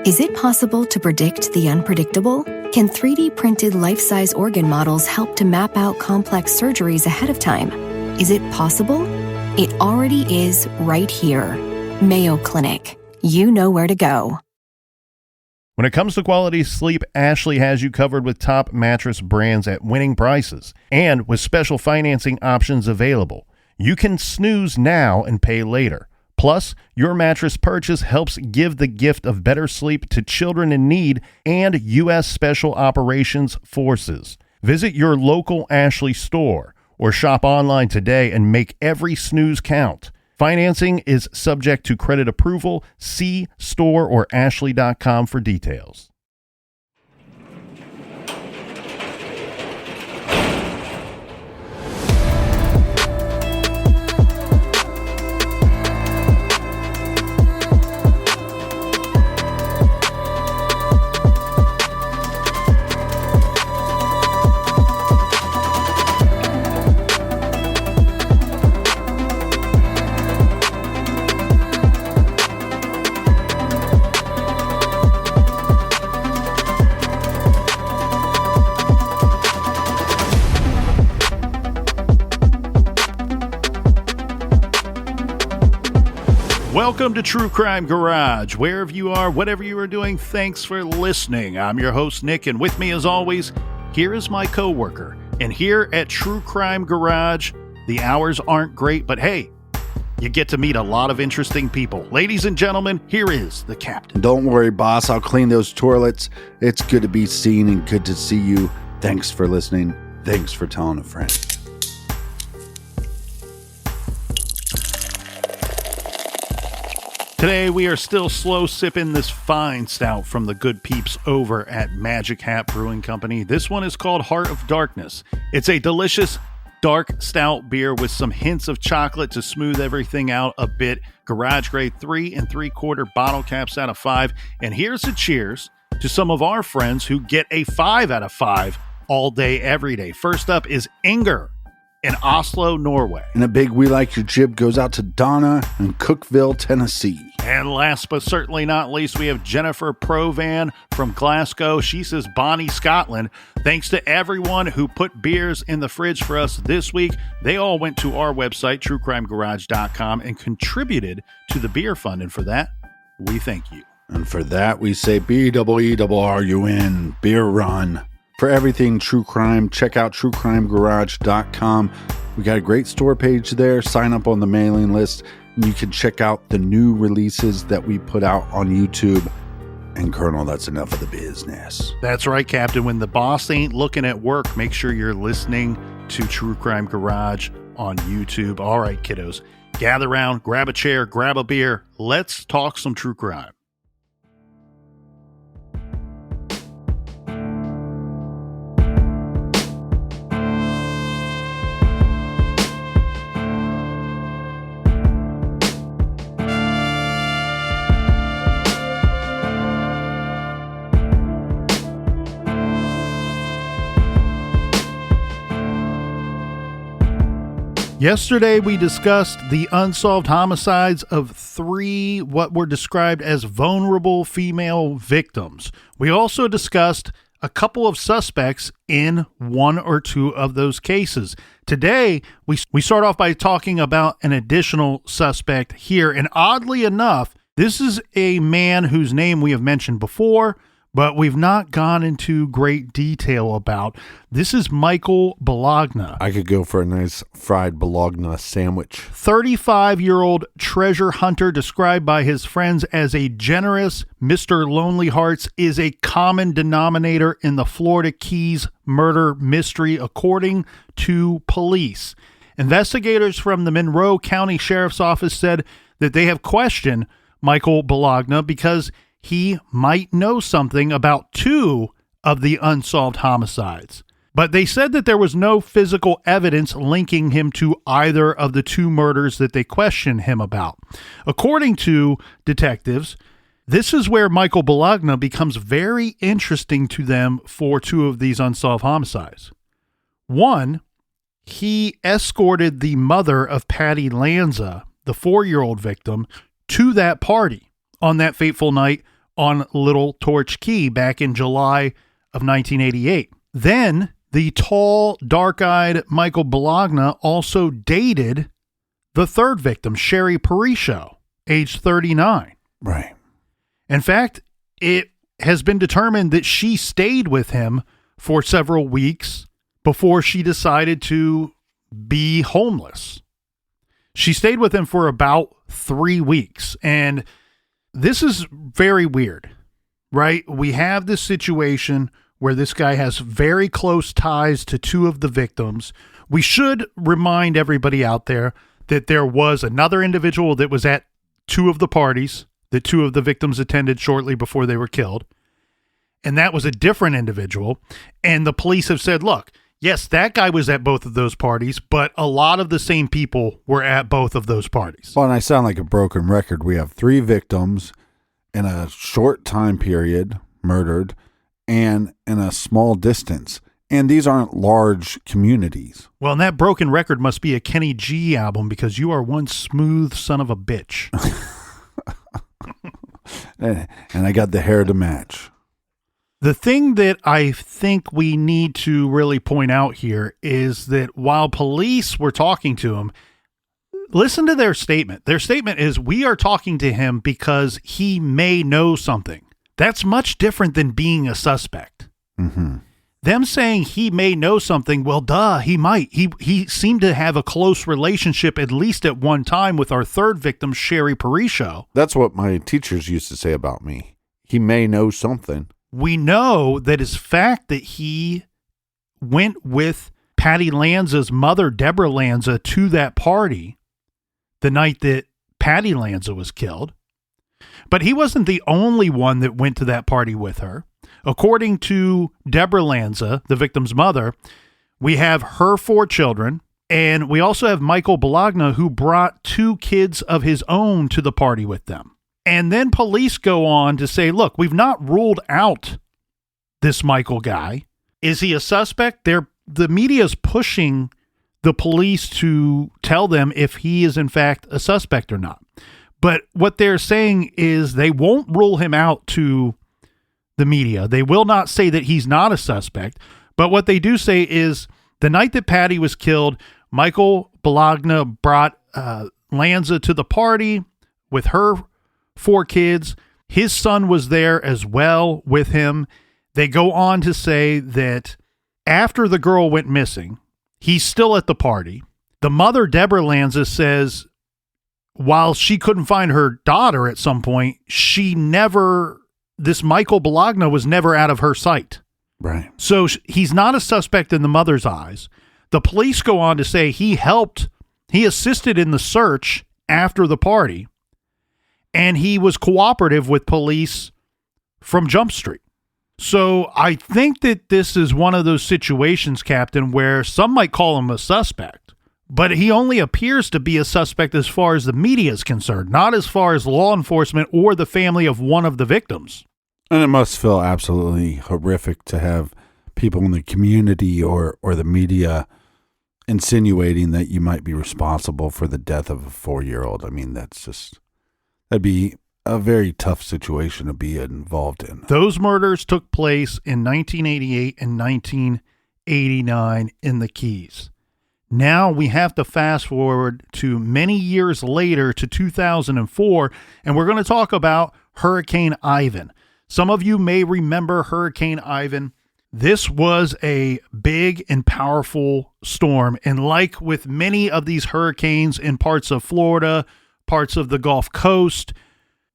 Is it possible to predict the unpredictable? Can 3D printed life-size organ models help to map out complex surgeries ahead of time? Is it possible? It already is right here. Mayo Clinic. You know where to go. When it comes to quality sleep, Ashley has you covered with top mattress brands at winning prices and with special financing options available. You can snooze now and pay later. Plus, your mattress purchase helps give the gift of better sleep to children in need and U.S. Special Operations Forces. Visit your local Ashley store or shop online today and make every snooze count. Financing is subject to credit approval. See store or ashley.com for details. Welcome to True Crime Garage. Wherever you are, whatever you are doing, thanks for listening. I'm your host, Nick, and with me as always, here is my coworker. And here at True Crime Garage, the hours aren't great, but hey, you get to meet a lot of interesting people. Ladies and gentlemen, here is the captain. Don't worry, boss. I'll clean those toilets. It's good to be seen and good to see you. Thanks for listening. Thanks for telling a friend. Today, we are still slow sipping this fine stout from the good peeps over at Magic Hat Brewing Company. This one is called Heart of Darkness. It's a delicious dark stout beer with some hints of chocolate to smooth everything out a bit. Garage grade 3 3/4 bottle caps out of 5. And here's a cheers to some of our friends who get a 5 out of 5 all day, every day. First up is Inger in Oslo, Norway. And a big We Like Your Jib goes out to Donna in Cookeville, Tennessee. And last but certainly not least, we have Jennifer Provan from Glasgow. She says, Bonnie, Scotland. Thanks to everyone who put beers in the fridge for us this week. They all went to our website, truecrimegarage.com, and contributed to the beer fund. And for that, we thank you. And for that, we say BEERUN, beer run. For everything true crime, check out truecrimegarage.com. We got a great store page there. Sign up on the mailing list. And you can check out the new releases that we put out on YouTube. And Colonel, that's enough of the business. That's right, Captain. When the boss ain't looking at work, make sure you're listening to True Crime Garage on YouTube. All right, kiddos, gather around, grab a chair, grab a beer. Let's talk some true crime. Yesterday, we discussed the unsolved homicides of 3 what were described as vulnerable female victims. We also discussed a couple of suspects in 1 or 2 of those cases. Today, we start off by talking about an additional suspect here. And oddly enough, this is a man whose name we have mentioned before, but we've not gone into great detail about. This is Michael Bologna. I could go for a nice fried Bologna sandwich. 35-year-old treasure hunter described by his friends as a generous Mr. Lonely Hearts is a common denominator in the Florida Keys murder mystery, according to police. Investigators from the Monroe County Sheriff's Office said that they have questioned Michael Bologna because he might know something about 2 of the unsolved homicides. But they said that there was no physical evidence linking him to either of the 2 murders that they questioned him about. According to detectives, this is where Michael Bologna becomes very interesting to them for 2 of these unsolved homicides. 1, he escorted the mother of Patty Lanza, the 4-year-old victim, to that party on that fateful night on Little Torch Key back in July of 1988. Then the tall, dark-eyed Michael Bologna also dated the third victim, Sherry Parisho, age 39. Right. In fact, it has been determined that she stayed with him for several weeks before she decided to be homeless. She stayed with him for about 3 weeks. And this is very weird, right? We have this situation where this guy has very close ties to two of the victims. We should remind everybody out there that there was another individual that was at two of the parties that two of the victims attended shortly before they were killed. And that was a different individual. And the police have said, look, yes, that guy was at both of those parties, but a lot of the same people were at both of those parties. Well, and I sound like a broken record. We have 3 victims in a short time period murdered and in a small distance. And these aren't large communities. Well, and that broken record must be a Kenny G album because you are one smooth son of a bitch. And I got the hair to match. The thing that I think we need to really point out here is that while police were talking to him, listen to their statement. Their statement is, we are talking to him because he may know something. That's much different than being a suspect. Mm-hmm. Them saying he may know something, well, duh, he might. He seemed to have a close relationship, at least at one time, with our third victim, Sherry Parisho. That's what my teachers used to say about me. He may know something. We know that his fact that he went with Patty Lanza's mother, Deborah Lanza, to that party the night that Patty Lanza was killed. But he wasn't the only one that went to that party with her. According to Deborah Lanza, the victim's mother, we have her 4 children, and we also have Michael Bologna, who brought 2 kids of his own to the party with them. And then police go on to say, look, we've not ruled out this Michael guy. Is he a suspect? The media is pushing the police to tell them if he is in fact a suspect or not. But what they're saying is they won't rule him out to the media. They will not say that he's not a suspect. But what they do say is the night that Patty was killed, Michael Bologna brought Lanza to the party with her 4 kids. His son was there as well with him. They go on to say that after the girl went missing, he's still at the party. The mother, Deborah Lanza, says while she couldn't find her daughter at some point, this Michael Bologna was never out of her sight. Right. So he's not a suspect in the mother's eyes. The police go on to say he assisted in the search after the party, and he was cooperative with police from Jump Street. So I think that this is one of those situations, Captain, where some might call him a suspect, but he only appears to be a suspect as far as the media is concerned, not as far as law enforcement or the family of one of the victims. And it must feel absolutely horrific to have people in the community or the media insinuating that you might be responsible for the death of a 4-year-old. I mean, that'd be a very tough situation to be involved in. Those murders took place in 1988 and 1989 in the Keys. Now we have to fast forward to many years later to 2004, and we're going to talk about Hurricane Ivan. Some of you may remember Hurricane Ivan. This was a big and powerful storm, and like with many of these hurricanes in parts of Florida, parts of the Gulf Coast,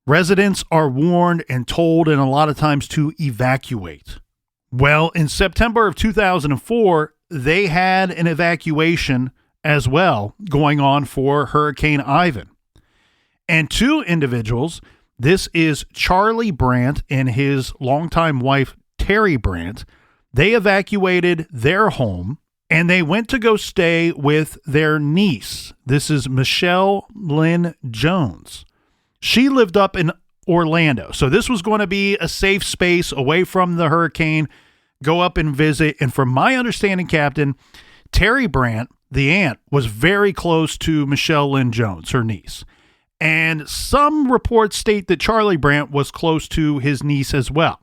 residents are warned and told, and a lot of times, to evacuate. Well, in September of 2004, they had an evacuation as well going on for Hurricane Ivan. And 2 individuals, this is Charlie Brandt and his longtime wife, Terry Brandt, they evacuated their home and they went to go stay with their niece. This is Michelle Lynn Jones. She lived up in Orlando. So this was going to be a safe space away from the hurricane, go up and visit. And from my understanding, Captain, Terry Brandt, the aunt, was very close to Michelle Lynn Jones, her niece. And some reports state that Charlie Brandt was close to his niece as well.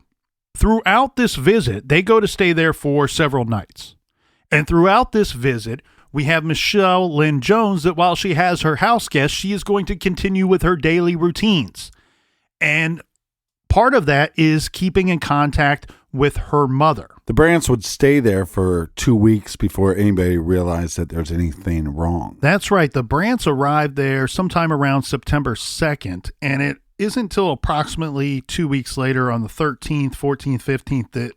Throughout this visit, they go to stay there for several nights. And throughout this visit, we have Michelle Lynn Jones that while she has her house guests, she is going to continue with her daily routines. And part of that is keeping in contact with her mother. The Brandts would stay there for 2 weeks before anybody realized that there's anything wrong. That's right. The Brandts arrived there sometime around September 2nd, and it isn't until approximately 2 weeks later on the 13th, 14th, 15th that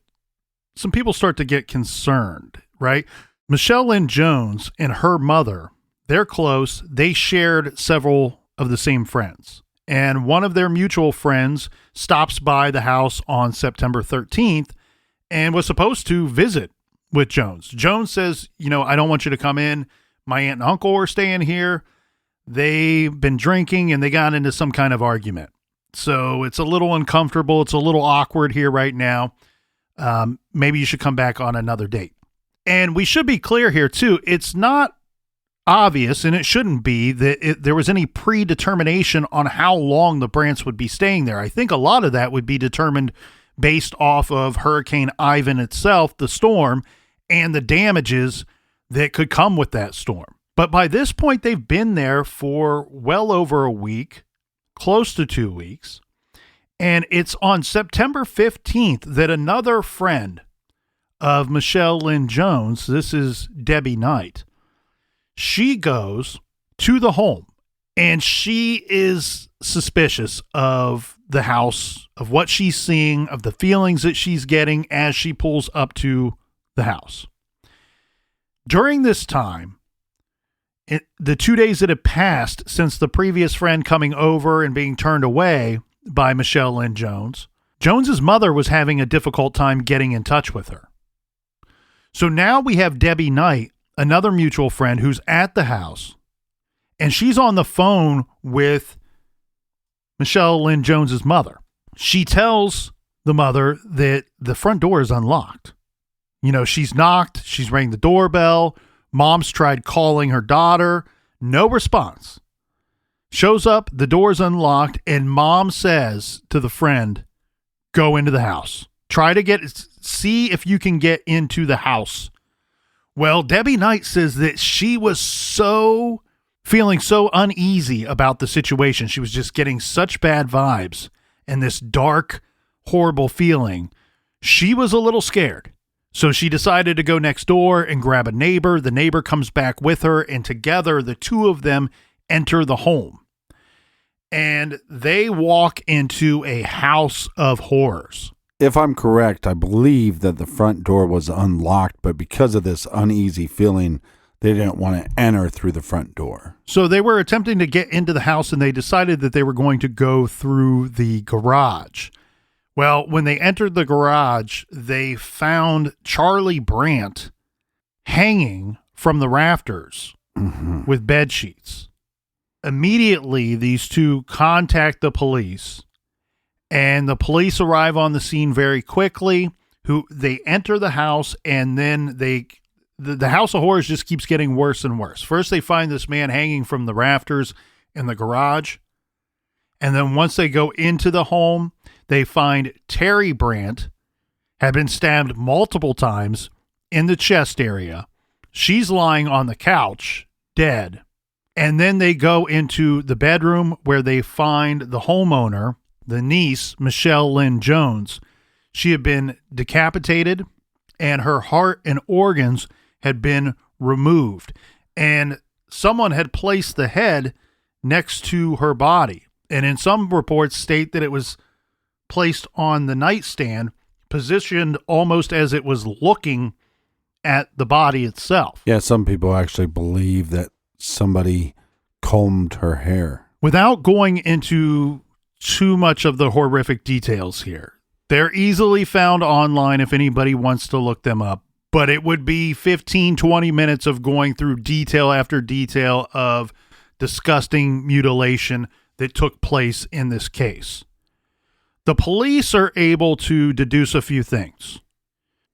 some people start to get concerned, right? Michelle Lynn Jones and her mother, they're close. They shared several of the same friends. And one of their mutual friends stops by the house on September 13th and was supposed to visit with Jones. Jones says, I don't want you to come in. My aunt and uncle are staying here. They've been drinking and they got into some kind of argument. So it's a little uncomfortable. It's a little awkward here right now. Maybe you should come back on another date. And we should be clear here too. It's not obvious, and it shouldn't be, that there was any predetermination on how long the Brandts would be staying there. I think a lot of that would be determined based off of Hurricane Ivan itself, the storm, and the damages that could come with that storm. But by this point, they've been there for well over a week, close to 2 weeks. And it's on September 15th that another friend of Michelle Lynn Jones, this is Debbie Knight, she goes to the home and she is suspicious of the house, of what she's seeing, of the feelings that she's getting as she pulls up to the house. During this time, the 2 days that had passed since the previous friend coming over and being turned away by Michelle Lynn Jones, Jones's mother was having a difficult time getting in touch with her. So now we have Debbie Knight, another mutual friend, who's at the house, and she's on the phone with Michelle Lynn Jones's mother. She tells the mother that the front door is unlocked. She's knocked, she's rang the doorbell, mom's tried calling her daughter, no response. Shows up, the door's unlocked, and mom says to the friend, go into the house. See if you can get into the house. Well, Debbie Knight says that she was feeling so uneasy about the situation. She was just getting such bad vibes and this dark, horrible feeling. She was a little scared. So she decided to go next door and grab a neighbor. The neighbor comes back with her, and together the two of them enter the home. And they walk into a house of horrors. If I'm correct, I believe that the front door was unlocked, but because of this uneasy feeling, they didn't want to enter through the front door. So they were attempting to get into the house, and they decided that they were going to go through the garage. Well, when they entered the garage, they found Charlie Brandt hanging from the rafters with bed sheets. Immediately, these two contact the police. And the police arrive on the scene very quickly. They enter the house, and then the House of Horrors just keeps getting worse and worse. First, they find this man hanging from the rafters in the garage. And then once they go into the home, they find Terry Brandt had been stabbed multiple times in the chest area. She's lying on the couch, dead. And then they go into the bedroom where they find the homeowner, the niece, Michelle Lynn Jones. She had been decapitated, and her heart and organs had been removed. And someone had placed the head next to her body. And in some reports state that it was placed on the nightstand, positioned almost as it was looking at the body itself. Yeah, some people actually believe that somebody combed her hair. Without going into too much of the horrific details here, they're easily found online if anybody wants to look them up, but it would be 15-20 minutes of going through detail after detail of disgusting mutilation that took place in this case. The police are able to deduce a few things.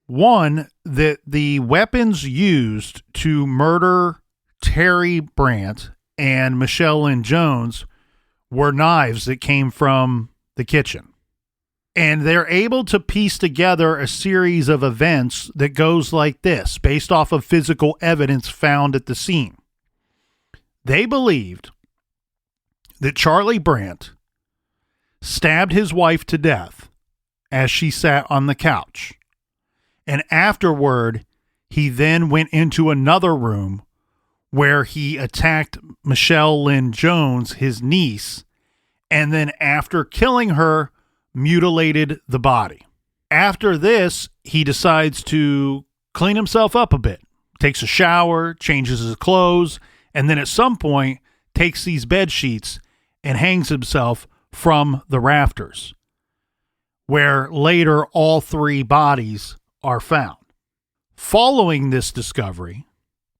One, that the weapons used to murder Terry Brandt and Michelle Lynn Jones were knives that came from the kitchen. And they're able to piece together a series of events that goes like this, based off of physical evidence found at the scene. They believed that Charlie Brandt stabbed his wife to death as she sat on the couch. And afterward, he then went into another room where he attacked Michelle Lynn Jones, his niece, and then after killing her, mutilated the body. After this, he decides to clean himself up a bit, takes a shower, changes his clothes, and then at some point takes these bed sheets and hangs himself from the rafters, where later all three bodies are found. Following this discovery,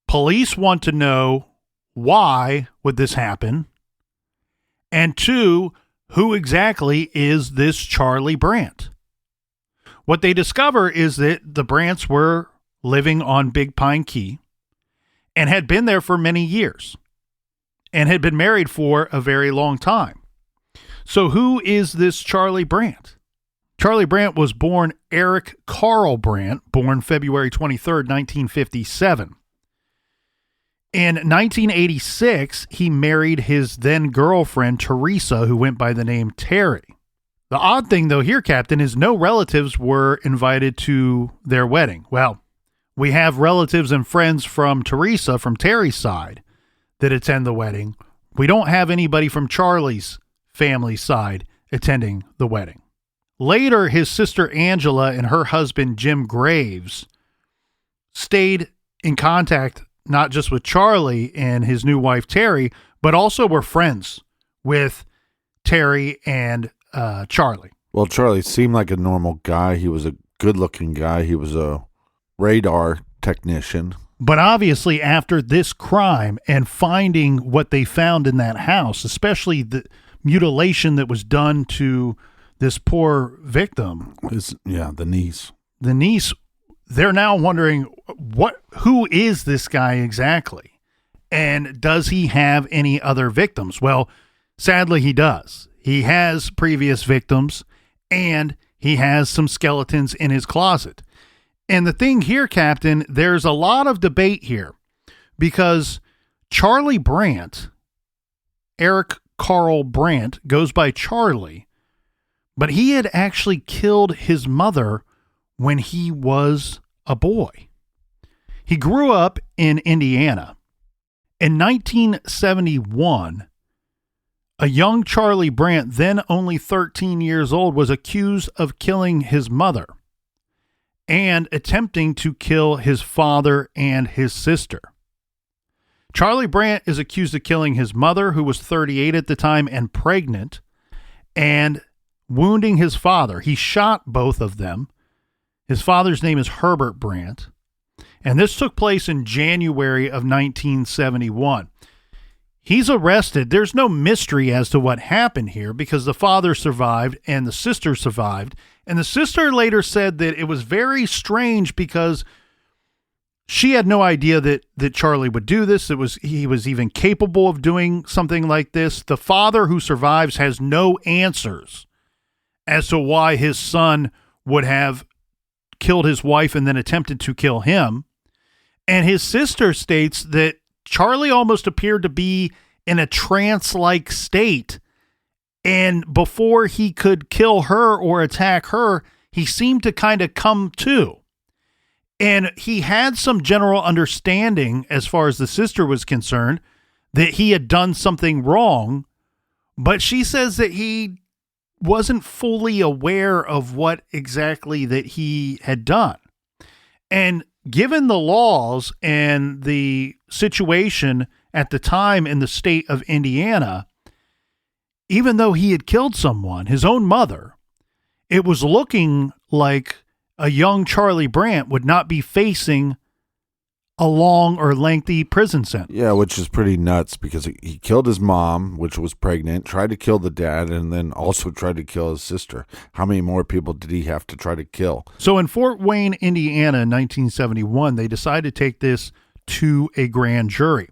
police want to know why would this happen, and two, who exactly is this Charlie Brandt? What they discover is that the Brandts were living on Big Pine Key and had been there for many years and had been married for a very long time. So who is this Charlie Brandt? Charlie Brandt was born Eric Carl Brandt, born February 23rd, 1957. In 1986, he married his then girlfriend, Teresa, who went by the name Terry. The odd thing, though, here, Captain, is no relatives were invited to their wedding. Well, we have relatives and friends from Teresa, from Terry's side, that attend the wedding. We don't have anybody from Charlie's family side attending the wedding. Later, his sister Angela and her husband, Jim Graves, stayed in contact not just with Charlie and his new wife, Terry, but also were friends with Terry and Charlie. Well, Charlie seemed like a normal guy. He was a good-looking guy. He was a radar technician. But obviously, after this crime and finding what they found in that house, especially the mutilation that was done to this poor victim. The niece. The niece, they're now wondering, who is this guy exactly? And does he have any other victims? Well, sadly, he does. He has previous victims, and he has some skeletons in his closet. And the thing here, Captain, there's a lot of debate here because Charlie Brandt, Eric Carl Brandt, goes by Charlie, but he had actually killed his mother when he was a boy. He grew up in Indiana. In 1971, a young Charlie Brandt, then only 13 years old, was accused of killing his mother and attempting to kill his father and his sister. Charlie Brandt is accused of killing his mother, who was 38 at the time and pregnant, and wounding his father. He shot both of them. His father's name is Herbert Brandt, and this took place in January of 1971. He's arrested. There's no mystery as to what happened here because the father survived and the sister survived. And the sister later said that it was very strange because she had no idea that Charlie would do this. He was even capable of doing something like this. The father who survives has no answers as to why his son would have killed his wife and then attempted to kill him. And his sister states that Charlie almost appeared to be in a trance-like state. And before he could kill her or attack her, he seemed to kind of come to. And he had some general understanding, as far as the sister was concerned, that he had done something wrong. But she says that he wasn't fully aware of what exactly that he had done. And given the laws and the situation at the time in the state of Indiana, even though he had killed someone, his own mother, it was looking like a young Charlie Brandt would not be facing a long or lengthy prison sentence. Yeah, which is pretty nuts because he killed his mom, which was pregnant, tried to kill the dad, and then also tried to kill his sister. How many more people did he have to try to kill? So in Fort Wayne, Indiana, in 1971, they decided to take this to a grand jury.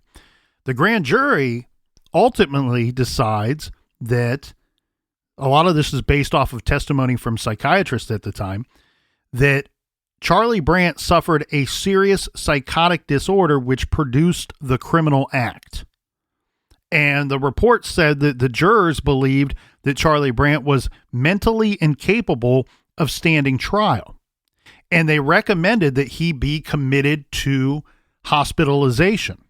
The grand jury ultimately decides that a lot of this is based off of testimony from psychiatrists at the time, that Charlie Brandt suffered a serious psychotic disorder which produced the criminal act. And the report said that the jurors believed that Charlie Brandt was mentally incapable of standing trial. And they recommended that he be committed to hospitalization.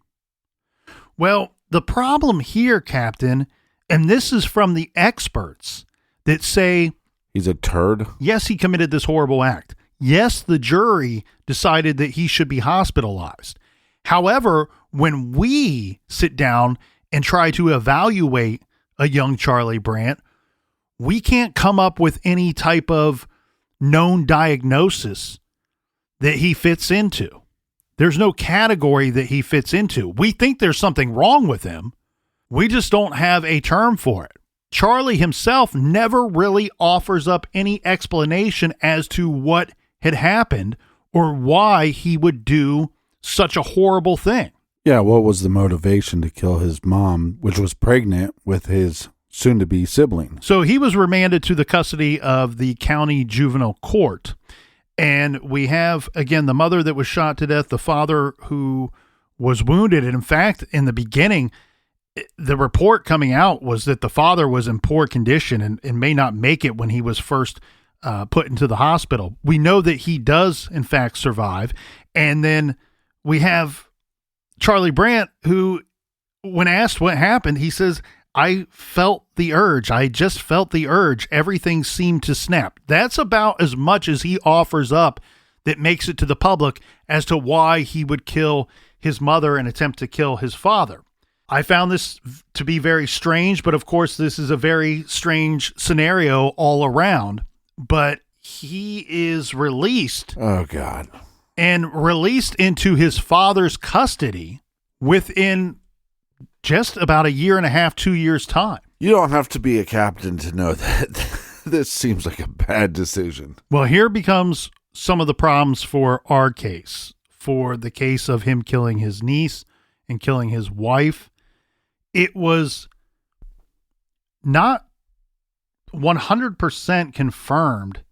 Well, the problem here, Captain, and this is from the experts that say, he's a turd. Yes, he committed this horrible act. Yes, the jury decided that he should be hospitalized. However, when we sit down and try to evaluate a young Charlie Brandt, we can't come up with any type of known diagnosis that he fits into. There's no category that he fits into. We think there's something wrong with him. We just don't have a term for it. Charlie himself never really offers up any explanation as to what had happened or why he would do such a horrible thing. Yeah, what was the motivation to kill his mom, which was pregnant with his soon-to-be sibling? So he was remanded to the custody of the county juvenile court. And we have, again, the mother that was shot to death, the father who was wounded. And in fact, in the beginning, the report coming out was that the father was in poor condition and may not make it when he was first put into the hospital. We know that he does, in fact, survive. And then we have Charlie Brandt, who, when asked what happened, he says, I felt the urge. I just felt the urge. Everything seemed to snap. That's about as much as he offers up that makes it to the public as to why he would kill his mother and attempt to kill his father. I found this to be very strange, but of course this is a very strange scenario all around. But he is released. Oh, God. And released into his father's custody within just about a year and a half, 2 years' time. You don't have to be a captain to know that this seems like a bad decision. Well, here becomes some of the problems for our case, for the case of him killing his niece and killing his wife. It was not 100% confirmed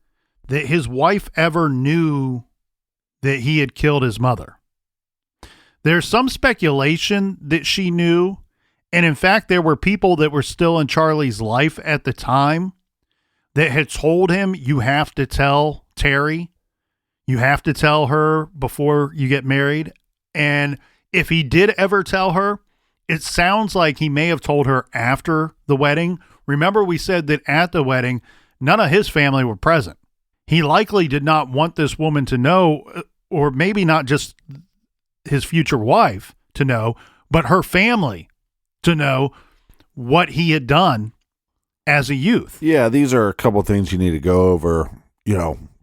that his wife ever knew that he had killed his mother. There's some speculation that she knew. And in fact, there were people that were still in Charlie's life at the time that had told him, you have to tell Terry, you have to tell her before you get married. And if he did ever tell her, it sounds like he may have told her after the wedding. Remember, we said that at the wedding, none of his family were present. He likely did not want this woman to know, or maybe not just his future wife to know, but her family to know what he had done as a youth. Yeah, these are a couple things you need to go over,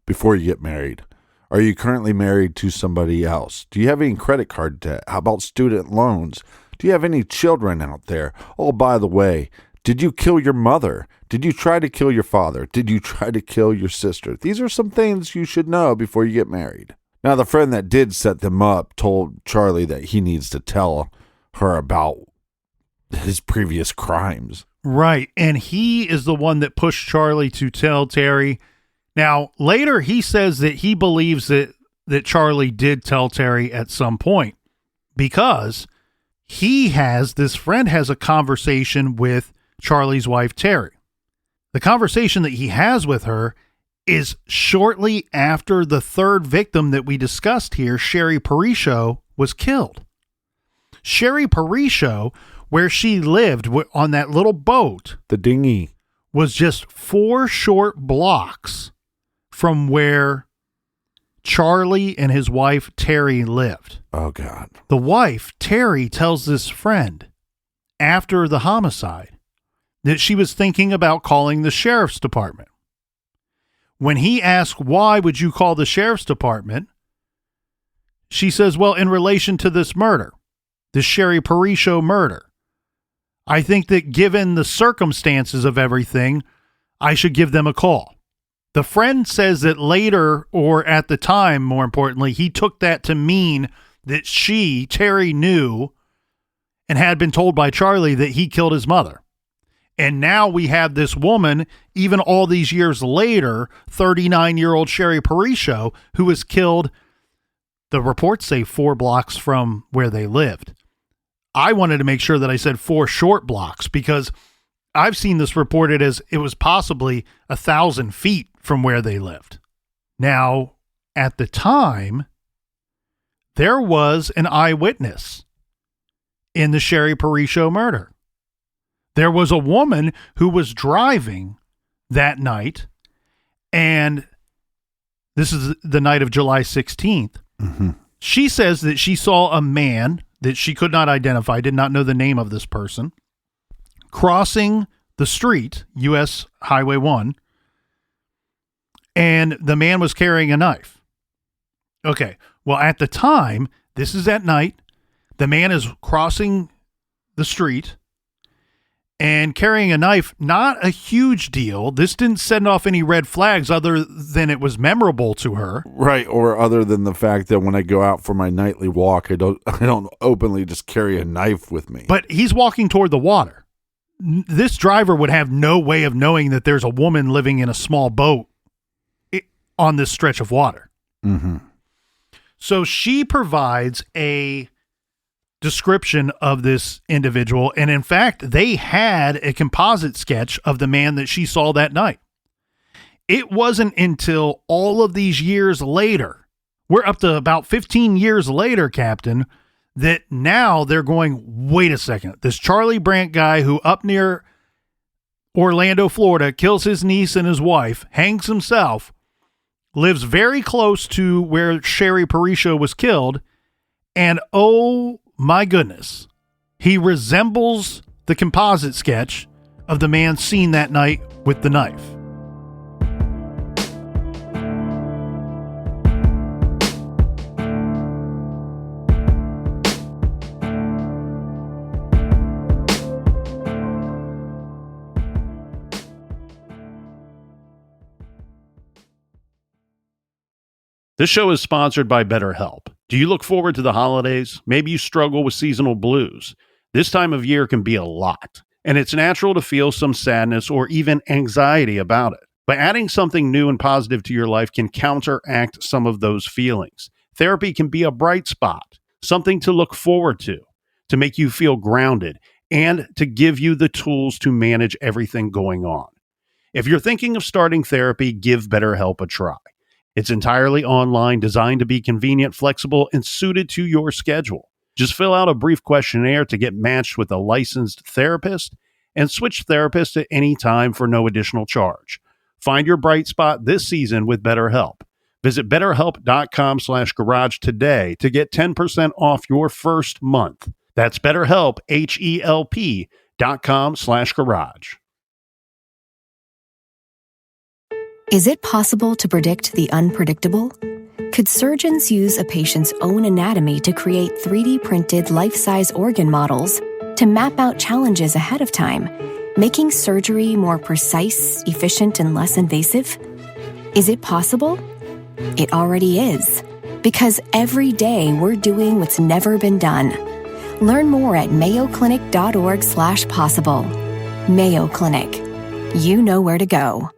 before you get married. Are you currently married to somebody else? Do you have any credit card debt? How about student loans? Do you have any children out there? Oh, by the way, did you kill your mother? Did you try to kill your father? Did you try to kill your sister? These are some things you should know before you get married. Now, the friend that did set them up told Charlie that he needs to tell her about his previous crimes. Right. And he is the one that pushed Charlie to tell Terry. Now, later he says that he believes that Charlie did tell Terry at some point because this friend has a conversation with Charlie's wife, Terry. The conversation that he has with her is shortly after the third victim that we discussed here, Sherry Parisho, was killed. Sherry Parisho, where she lived on that little boat, the dinghy, was just 4 short blocks from where Charlie and his wife, Terry, lived. Oh, God. The wife, Terry, tells this friend after the homicide that she was thinking about calling the sheriff's department. When he asked, why would you call the sheriff's department? She says, well, in relation to this murder, the Sherry Parisho murder, I think that given the circumstances of everything, I should give them a call. The friend says that later, or at the time, more importantly, he took that to mean that Terry, knew and had been told by Charlie that he killed his mother. And now we have this woman, even all these years later, 39-year-old Sherry Parisho, who was killed, the reports say 4 blocks from where they lived. I wanted to make sure that I said 4 short blocks because I've seen this reported as it was possibly 1,000 feet from where they lived. Now, at the time, there was an eyewitness in the Sherry Parisho murder. There was a woman who was driving that night, and this is the night of July 16th. Mm-hmm. She says that she saw a man that she could not identify, did not know the name of this person, crossing the street, U.S. Highway 1, and the man was carrying a knife. Okay, well, at the time, this is at night, the man is crossing the street and carrying a knife, not a huge deal. This didn't send off any red flags other than it was memorable to her. Right, or other than the fact that when I go out for my nightly walk, I don't openly just carry a knife with me. But he's walking toward the water. This driver would have no way of knowing that there's a woman living in a small boat on this stretch of water. Mm-hmm. So she provides a description of this individual, and in fact, they had a composite sketch of the man that she saw that night. It wasn't until all of these years later, we're up to about 15 years later, Captain, that now they're going, wait a second, this Charlie Brandt guy who up near Orlando, Florida, kills his niece and his wife, hangs himself, lives very close to where Sherry Parisho was killed, and oh my goodness, he resembles the composite sketch of the man seen that night with the knife. This show is sponsored by BetterHelp. Do you look forward to the holidays? Maybe you struggle with seasonal blues. This time of year can be a lot, and it's natural to feel some sadness or even anxiety about it. But adding something new and positive to your life can counteract some of those feelings. Therapy can be a bright spot, something to look forward to make you feel grounded, and to give you the tools to manage everything going on. If you're thinking of starting therapy, give BetterHelp a try. It's entirely online, designed to be convenient, flexible, and suited to your schedule. Just fill out a brief questionnaire to get matched with a licensed therapist and switch therapists at any time for no additional charge. Find your bright spot this season with BetterHelp. Visit BetterHelp.com/garage today to get 10% off your first month. That's BetterHelp, HELP.com/garage. Is it possible to predict the unpredictable? Could surgeons use a patient's own anatomy to create 3D printed life-size organ models to map out challenges ahead of time, making surgery more precise, efficient, and less invasive? Is it possible? It already is, because every day we're doing what's never been done. Learn more at mayoclinic.org/possible. Mayo Clinic. You know where to go.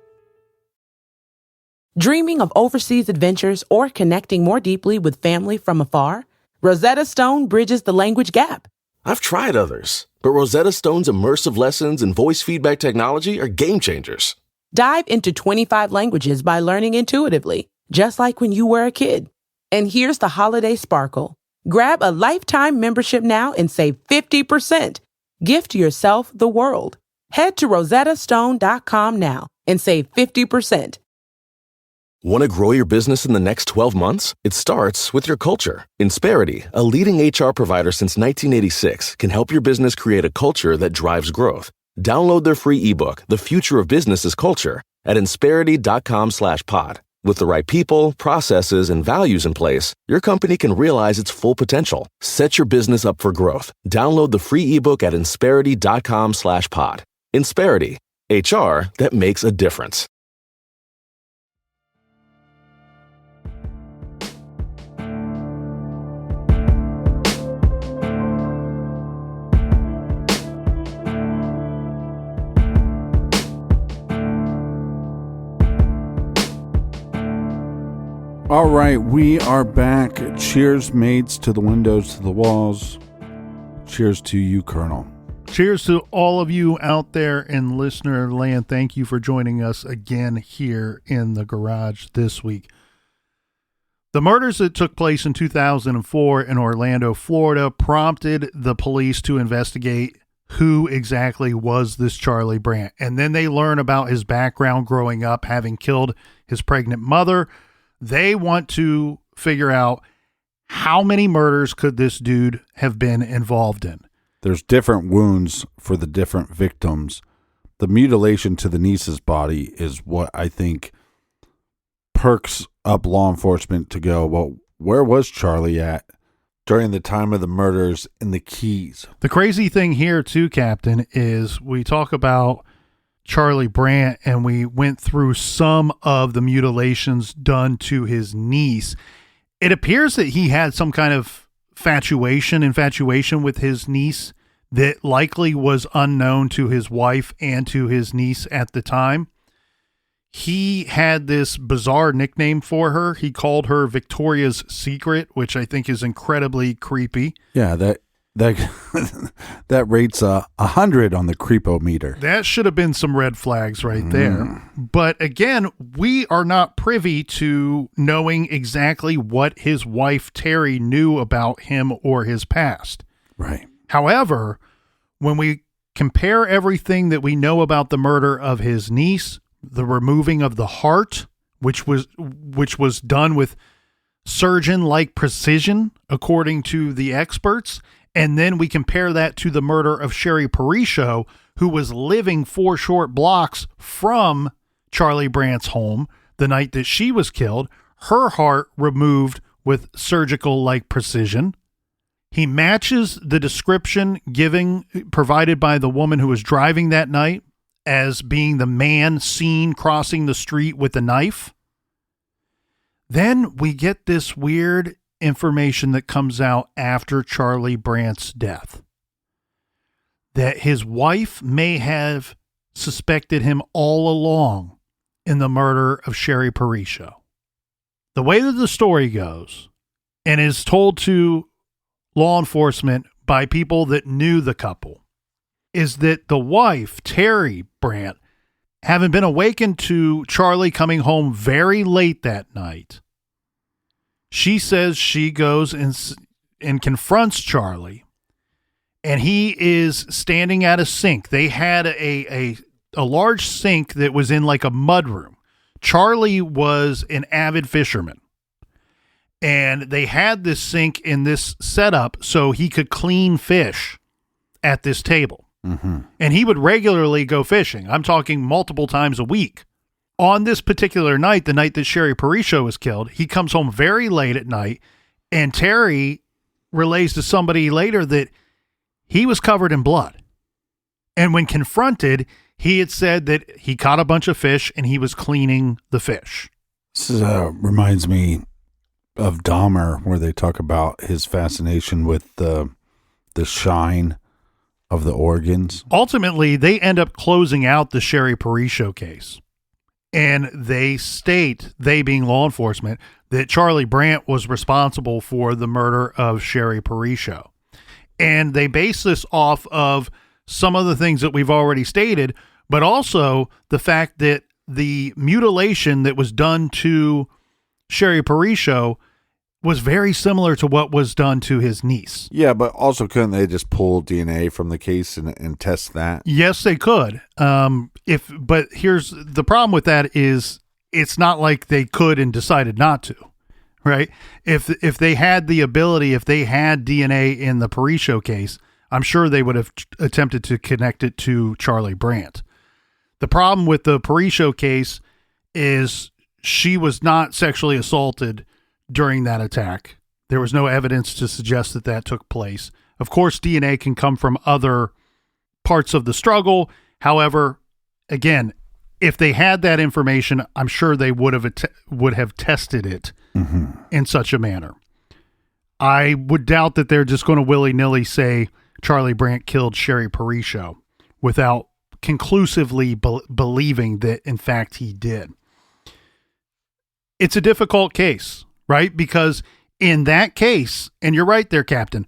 Dreaming of overseas adventures or connecting more deeply with family from afar? Rosetta Stone bridges the language gap. I've tried others, but Rosetta Stone's immersive lessons and voice feedback technology are game changers. Dive into 25 languages by learning intuitively, just like when you were a kid. And here's the holiday sparkle. Grab a lifetime membership now and save 50%. Gift yourself the world. Head to rosettastone.com now and save 50%. Want to grow your business in the next 12 months? It starts with your culture. Insperity, a leading HR provider since 1986, can help your business create a culture that drives growth. Download their free ebook, The Future of Business is Culture, at insperity.com/pod. With the right people, processes, and values in place, your company can realize its full potential. Set your business up for growth. Download the free ebook at insperity.com/pod. Insperity, HR that makes a difference. All right, we are back. Cheers, mates, to the windows, to the walls. Cheers to you, Colonel. Cheers to all of you out there in listener land. Thank you for joining us again here in the garage this week. The murders that took place in 2004 in Orlando, Florida, prompted the police to investigate who exactly was this Charlie Brandt. And then they learn about his background growing up, having killed his pregnant mother. They want to figure out how many murders could this dude have been involved in. There's different wounds for the different victims. The mutilation to the niece's body is what I think perks up law enforcement to go, well, where was Charlie at during the time of the murders in the Keys? The crazy thing here too, Captain, is we talk about Charlie Brandt and we went through some of the mutilations done to his niece. It appears that he had some kind of infatuation with his niece that likely was unknown to his wife and to his niece at the time. He had this bizarre nickname for her. He called her Victoria's Secret, which I think is incredibly creepy. Yeah, that rates 100 on the creepometer. That should have been some red flags right there. But again, we are not privy to knowing exactly what his wife Terry knew about him or his past. Right. However, when we compare everything that we know about the murder of his niece, the removing of the heart, which was done with surgeon-like precision, according to the experts, and then we compare that to the murder of Sherry Parisho, who was living 4 short blocks from Charlie Brandt's home the night that she was killed, her heart removed with surgical-like precision. He matches the description provided by the woman who was driving that night as being the man seen crossing the street with a knife. Then we get this weird information that comes out after Charlie Brandt's death, that his wife may have suspected him all along in the murder of Sherry Parisho. The way that the story goes, and is told to law enforcement by people that knew the couple, is that the wife, Terry Brandt, having been awakened to Charlie coming home very late that night, she says she goes and confronts Charlie, and he is standing at a sink. They had a large sink that was in like a mudroom. Charlie was an avid fisherman, and they had this sink in this setup so he could clean fish at this table. Mm-hmm. And he would regularly go fishing. I'm talking multiple times a week. On this particular night, the night that Sherry Parisho was killed, he comes home very late at night, and Terry relays to somebody later that he was covered in blood. And when confronted, he had said that he caught a bunch of fish and he was cleaning the fish. This reminds me of Dahmer, where they talk about his fascination with the shine of the organs. Ultimately, they end up closing out the Sherry Parisho case. And they state, they being law enforcement, that Charlie Brandt was responsible for the murder of Sherry Parisho. And they base this off of some of the things that we've already stated, but also the fact that the mutilation that was done to Sherry Parisho was very similar to what was done to his niece. Yeah, but also couldn't they just pull DNA from the case and test that? Yes, they could. But here's the problem with that is it's not like they could and decided not to, right? If they had the ability, if they had DNA in the Parisho case, I'm sure they would have attempted to connect it to Charlie Brandt. The problem with the Parisho case is she was not sexually assaulted during that attack. There was no evidence to suggest that that took place. Of course, DNA can come from other parts of the struggle. However, again, if they had that information, I'm sure they would have tested it in such a manner. I would doubt that they're just going to willy-nilly say Charlie Brandt killed Sherry Parisho without conclusively believing that, in fact, he did. It's a difficult case, right? Because in that case, and you're right there, Captain,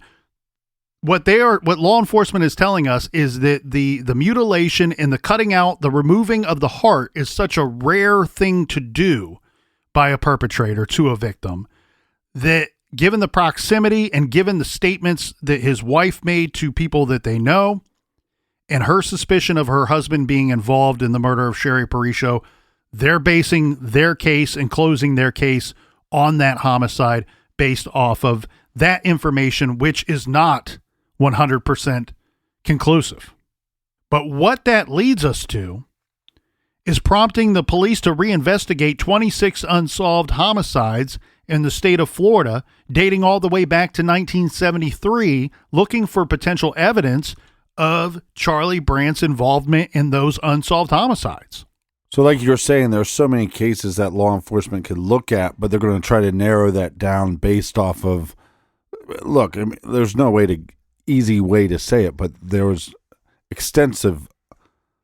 what law enforcement is telling us is that the mutilation and the cutting out, the removing of the heart is such a rare thing to do by a perpetrator to a victim that, given the proximity and given the statements that his wife made to people that they know and her suspicion of her husband being involved in the murder of Sherry Parisho, they're basing their case and closing their case on that homicide based off of that information, which is not 100% conclusive. But what that leads us to is prompting the police to reinvestigate 26 unsolved homicides in the state of Florida, dating all the way back to 1973, looking for potential evidence of Charlie Brandt's involvement in those unsolved homicides. So like you're saying, there's so many cases that law enforcement could look at, but they're going to try to narrow that down based off of, look, I mean, there's no easy way to say it, but there was extensive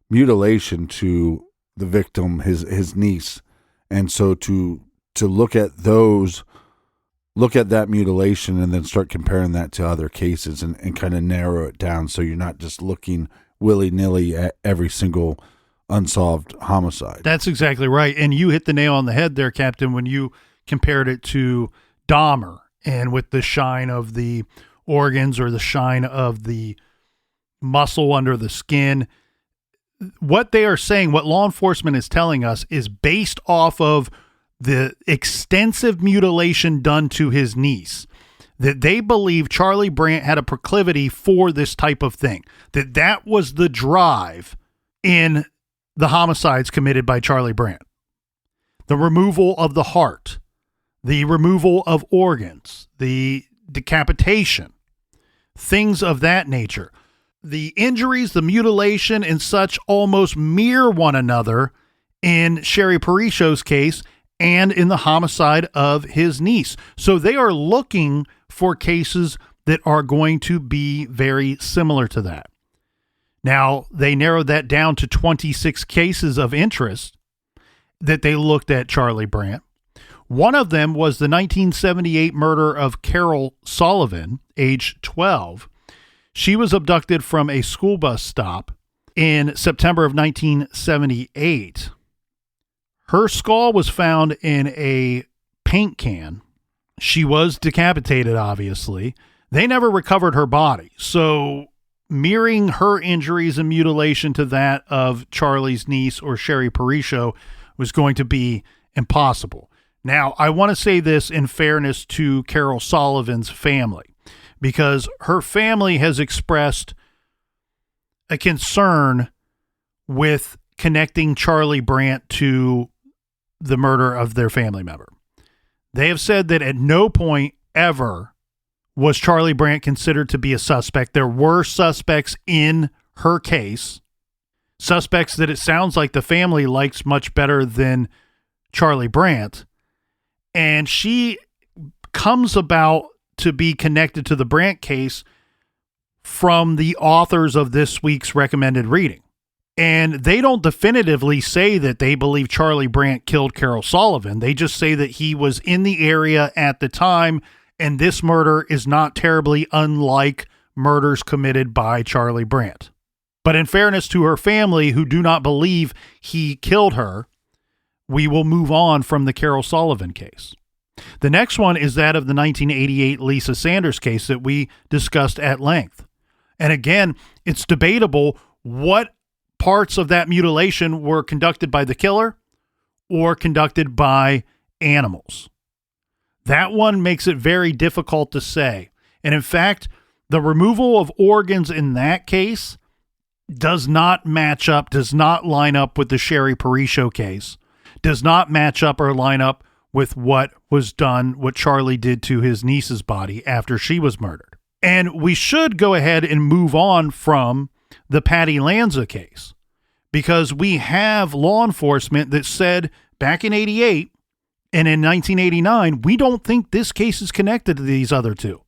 mutilation to the victim, his niece. And so to look at that mutilation and then start comparing that to other cases and kind of narrow it down so you're not just looking willy-nilly at every single unsolved homicide. That's exactly right. And you hit the nail on the head there, Captain, when you compared it to Dahmer and with the shine of the organs or the shine of the muscle under the skin. What they are saying, what law enforcement is telling us, is based off of the extensive mutilation done to his niece, that they believe Charlie Brandt had a proclivity for this type of thing, that was the drive in the homicides committed by Charlie Brandt. The removal of the heart, the removal of organs, the decapitation, things of that nature. The injuries, the mutilation, and such almost mirror one another in Sherry Parisho's case and in the homicide of his niece. So they are looking for cases that are going to be very similar to that. Now, they narrowed that down to 26 cases of interest that they looked at Charlie Brandt. One of them was the 1978 murder of Carol Sullivan, age 12. She was abducted from a school bus stop in September of 1978. Her skull was found in a paint can. She was decapitated, obviously. They never recovered her body. So mirroring her injuries and mutilation to that of Charlie's niece or Sherry Parisho was going to be impossible. Now, I want to say this in fairness to Carol Sullivan's family, because her family has expressed a concern with connecting Charlie Brandt to the murder of their family member. They have said that at no point ever was Charlie Brandt considered to be a suspect. There were suspects in her case, suspects that it sounds like the family likes much better than Charlie Brandt, and she comes about to be connected to the Brandt case from the authors of this week's recommended reading. And they don't definitively say that they believe Charlie Brandt killed Carol Sullivan. They just say that he was in the area at the time, and this murder is not terribly unlike murders committed by Charlie Brandt. But in fairness to her family, who do not believe he killed her, we will move on from the Carol Sullivan case. The next one is that of the 1988 Lisa Sanders case that we discussed at length. And again, it's debatable what parts of that mutilation were conducted by the killer or conducted by animals. That one makes it very difficult to say. And in fact, the removal of organs in that case does not match up, does not line up with the Sherry Parisho case, does not match up or line up with what was done, what Charlie did to his niece's body after she was murdered. And we should go ahead and move on from the Patty Lanza case, because we have law enforcement that said back in 88 and in 1989, we don't think this case is connected to these other two.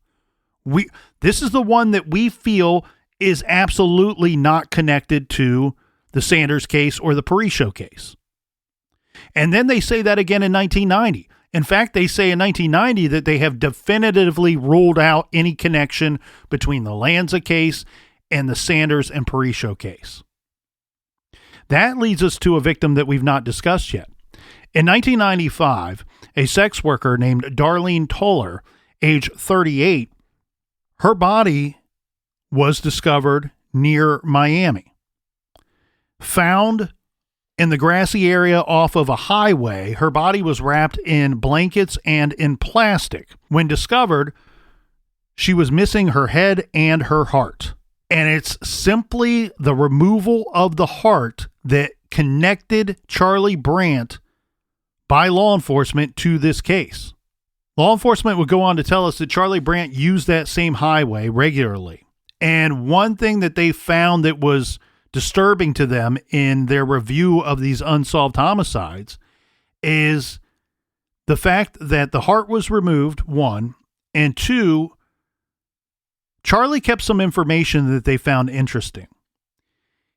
This is the one that we feel is absolutely not connected to the Sanders case or the Parisho case. And then they say that again in 1990. In fact, they say in 1990 that they have definitively ruled out any connection between the Lanza case and the Sanders and Parisho case. That leads us to a victim that we've not discussed yet. In 1995, a sex worker named Darlene Toller, age 38, her body was discovered near Miami. Found in the grassy area off of a highway, her body was wrapped in blankets and in plastic. When discovered, she was missing her head and her heart. And it's simply the removal of the heart that connected Charlie Brandt by law enforcement to this case. Law enforcement would go on to tell us that Charlie Brandt used that same highway regularly. And one thing that they found that was disturbing to them in their review of these unsolved homicides is the fact that the heart was removed, one, and two, Charlie kept some information that they found interesting.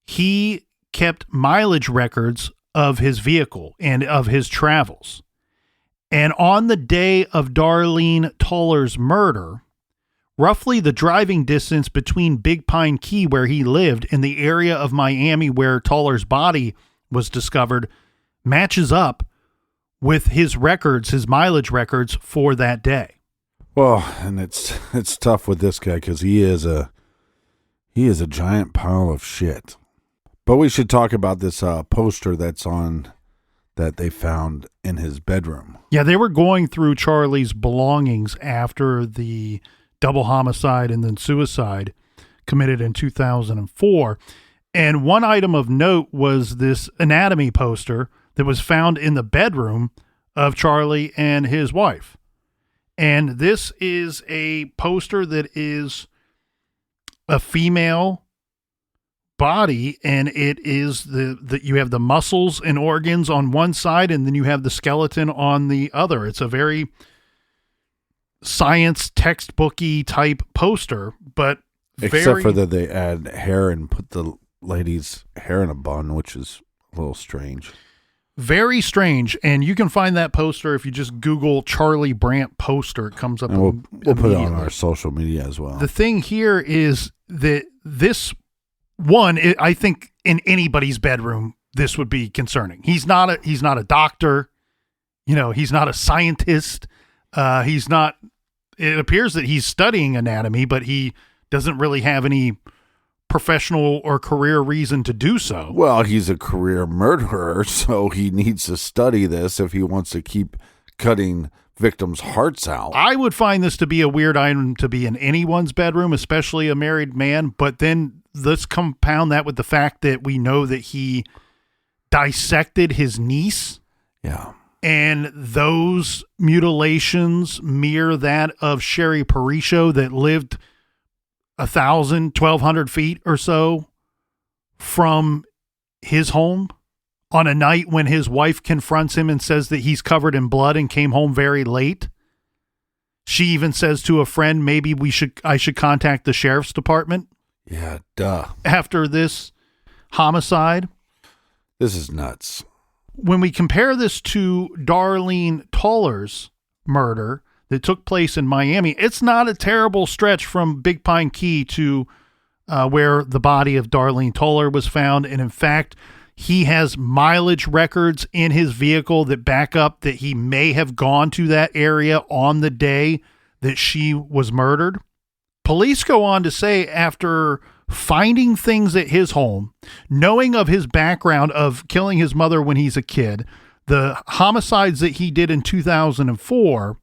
He kept mileage records of his vehicle and of his travels. And on the day of Darlene Toller's murder, roughly the driving distance between Big Pine Key, where he lived, and the area of Miami where Toller's body was discovered, matches up with his records, his mileage records for that day. Well, and it's tough with this guy because he is a giant pile of shit. But we should talk about this poster that they found in his bedroom. Yeah, they were going through Charlie's belongings after the double homicide and then suicide committed in 2004. And one item of note was this anatomy poster that was found in the bedroom of Charlie and his wife. And this is a poster that is a female body, and it is the you have the muscles and organs on one side, and then you have the skeleton on the other. It's a very science textbooky type poster, but except for that they add hair and put the lady's hair in a bun, which is a little strange. Very strange. And you can find that poster if you just Google Charlie Brandt poster. It comes up. And we'll put it on our social media as well. The thing here is that this one, I think in anybody's bedroom, this would be concerning. He's not a doctor. You know, he's not a scientist. He's not, it appears that he's studying anatomy, but he doesn't really have any professional or career reason to do so. Well, he's a career murderer, so he needs to study this if he wants to keep cutting victims' hearts out. I would find this to be a weird item to be in anyone's bedroom, especially a married man. But then let's compound that with the fact that we know that he dissected his niece. Yeah. And those mutilations mirror that of Sherry Parisho that lived 1,200 feet or so from his home on a night when his wife confronts him and says that he's covered in blood and came home very late. She even says to a friend, maybe I should contact the sheriff's department. Yeah, duh. After this homicide. This is nuts. When we compare this to Darlene Toller's murder that took place in Miami, it's not a terrible stretch from Big Pine Key to where the body of Darlene Toller was found. And in fact, he has mileage records in his vehicle that back up that he may have gone to that area on the day that she was murdered. Police go on to say, after finding things at his home, knowing of his background of killing his mother when he's a kid, the homicides that he did in 2004,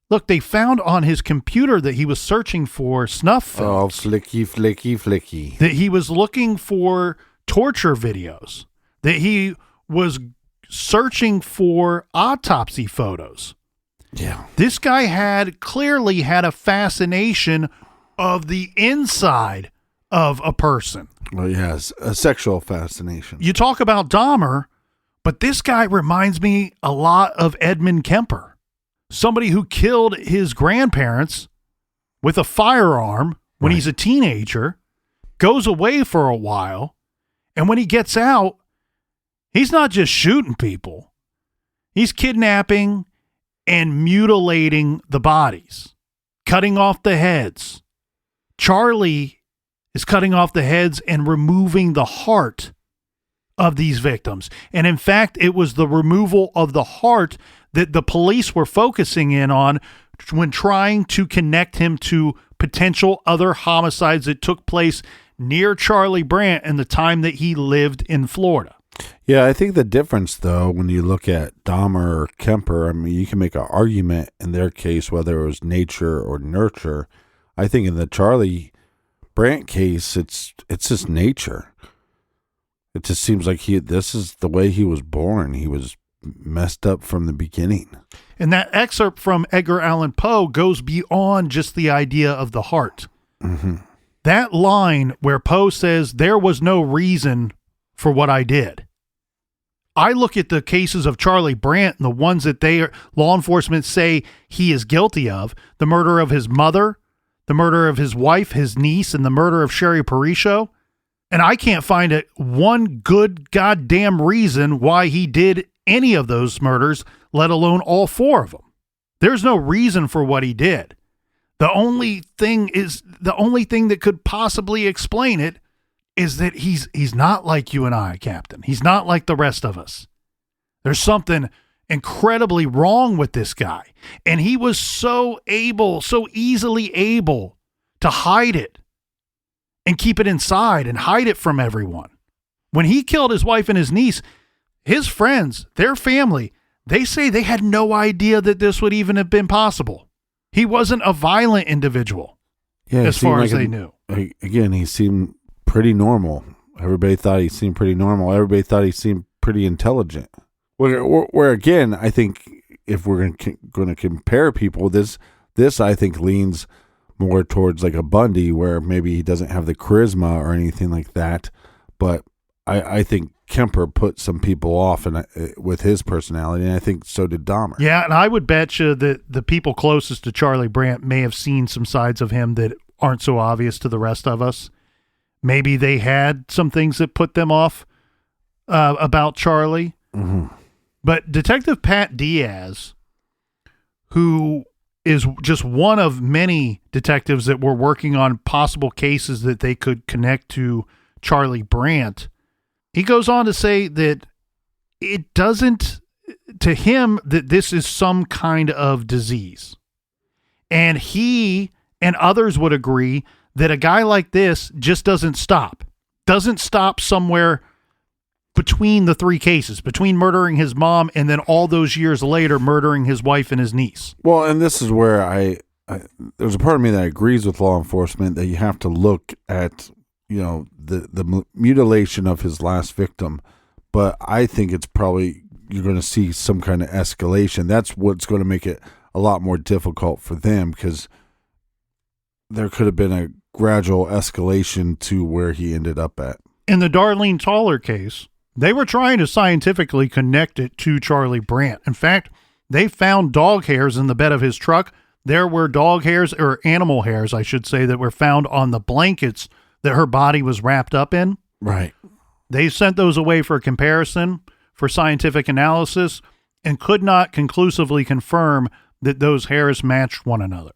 look, they found on his computer that he was searching for snuff films. Oh, flicky. That he was looking for torture videos. That he was searching for autopsy photos. Yeah. This guy clearly had a fascination of the inside of a person. Well, yes, a sexual fascination. You talk about Dahmer, but this guy reminds me a lot of Edmund Kemper. Somebody who killed his grandparents with a firearm when he's a teenager, goes away for a while, and when he gets out, he's not just shooting people. He's kidnapping and mutilating the bodies, cutting off the heads. Charlie is cutting off the heads and removing the heart of these victims. And in fact, it was the removal of the heart that the police were focusing in on when trying to connect him to potential other homicides that took place near Charlie Brandt in the time that he lived in Florida. Yeah, I think the difference, though, when you look at Dahmer or Kemper, I mean, you can make an argument in their case, whether it was nature or nurture. I think in the Charlie Brandt case, it's just nature. It just seems like this is the way he was born. He was messed up from the beginning. And that excerpt from Edgar Allan Poe goes beyond just the idea of the heart. Mm-hmm. That line where Poe says, "There was no reason for what I did." I look at the cases of Charlie Brandt and the ones that law enforcement say he is guilty of, the murder of his mother, the murder of his wife, his niece, and the murder of Sherry Parisho. And I can't find one good goddamn reason why he did any of those murders, let alone all four of them. There's no reason for what he did. The only thing that could possibly explain it is that he's not like you and I, Captain. He's not like the rest of us. There's something incredibly wrong with this guy. And he was so easily able to hide it and keep it inside and hide it from everyone. When he killed his wife and his niece, his friends, their family, they say they had no idea that this would even have been possible. He wasn't a violent individual, as far as they knew. Again, he seemed pretty normal. Everybody thought he seemed pretty normal. Everybody thought he seemed pretty intelligent. Where again, I think if we're going to compare people, this I think leans more towards like a Bundy, where maybe he doesn't have the charisma or anything like that. But I think Kemper put some people off with his personality, and I think so did Dahmer. Yeah, and I would bet you that the people closest to Charlie Brandt may have seen some sides of him that aren't so obvious to the rest of us. Maybe they had some things that put them off about Charlie. Mm-hmm. But Detective Pat Diaz, who is just one of many detectives that were working on possible cases that they could connect to Charlie Brandt, he goes on to say that it doesn't, to him, that this is some kind of disease. And he and others would agree that a guy like this just doesn't stop somewhere between the three cases, between murdering his mom and then all those years later murdering his wife and his niece. Well, and this is where there's a part of me that agrees with law enforcement that you have to look at, the mutilation of his last victim. But I think it's probably you're going to see some kind of escalation. That's what's going to make it a lot more difficult for them, because there could have been a gradual escalation to where he ended up at. In the Darlene Toller case, they were trying to scientifically connect it to Charlie Brandt. In fact, they found dog hairs in the bed of his truck. There were dog hairs, or animal hairs, I should say, that were found on the blankets that her body was wrapped up in. Right. They sent those away for comparison, for scientific analysis, and could not conclusively confirm that those hairs matched one another.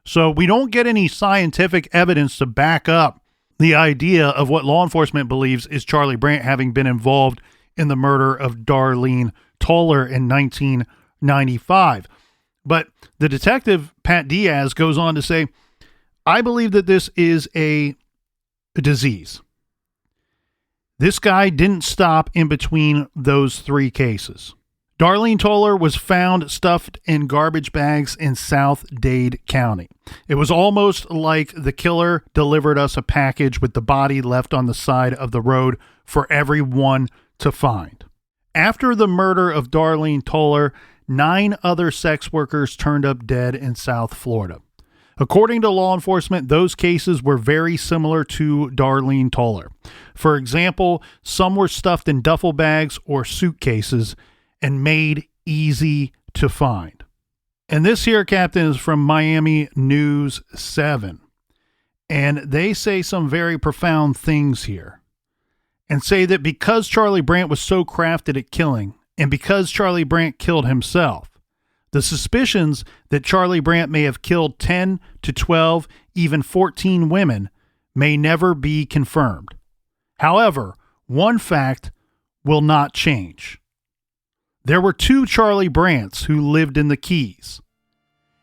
So we don't get any scientific evidence to back up the idea of what law enforcement believes is Charlie Brandt having been involved in the murder of Darlene Toller in 1995. But the detective, Pat Diaz, goes on to say, "I believe that this is a disease. This guy didn't stop in between those three cases. Darlene Toller was found stuffed in garbage bags in South Dade County. It was almost like the killer delivered us a package with the body left on the side of the road for everyone to find. After the murder of Darlene Toller, 9 other sex workers turned up dead in South Florida. According to law enforcement, those cases were very similar to Darlene Toller. For example, some were stuffed in duffel bags or suitcases and made easy to find." And this here, Captain, is from Miami News 7. And they say some very profound things here, and say that because Charlie Brandt was so crafted at killing and because Charlie Brandt killed himself. The suspicions that Charlie Brandt may have killed 10 to 12, even 14 women may never be confirmed. However, one fact will not change. There were 2 Charlie Brandts who lived in the Keys.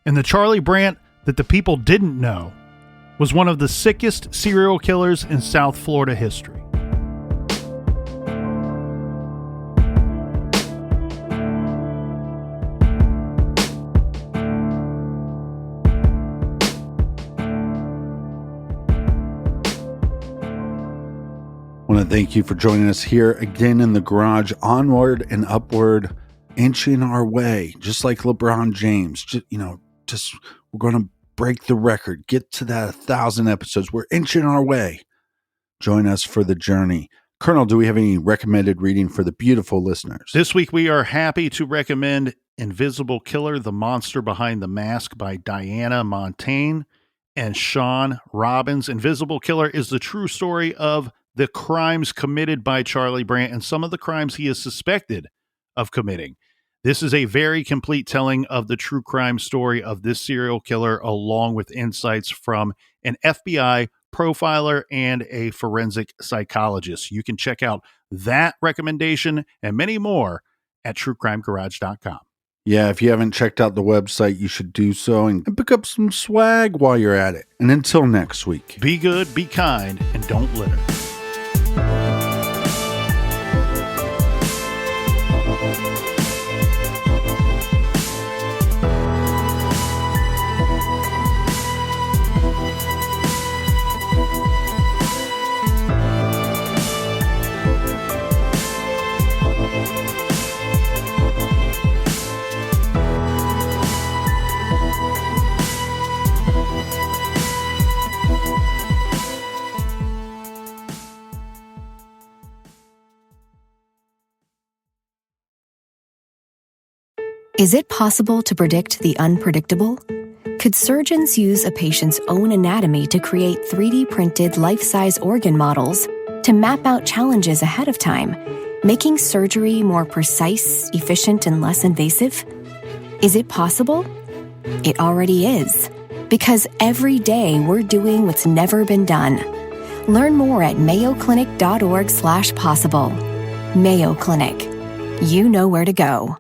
And the Charlie Brandt that the people didn't know was one of the sickest serial killers in South Florida history. I want to thank you for joining us here again in the garage, onward and upward, inching our way, just like LeBron James. We're going to break the record, get to that 1,000 episodes. We're inching our way. Join us for the journey. Colonel, do we have any recommended reading for the beautiful listeners? This week we are happy to recommend Invisible Killer, The Monster Behind the Mask by Diana Montaigne and Sean Robbins. Invisible Killer is the true story of the crimes committed by Charlie Brandt and some of the crimes he is suspected of committing. This is a very complete telling of the true crime story of this serial killer, along with insights from an FBI profiler and a forensic psychologist. You can check out that recommendation and many more at truecrimegarage.com. Yeah, if you haven't checked out the website, you should do so and pick up some swag while you're at it. And until next week, be good, be kind, and don't litter. Is it possible to predict the unpredictable? Could surgeons use a patient's own anatomy to create 3D-printed life-size organ models to map out challenges ahead of time, making surgery more precise, efficient, and less invasive? Is it possible? It already is, because every day we're doing what's never been done. Learn more at mayoclinic.org/possible. Mayo Clinic. You know where to go.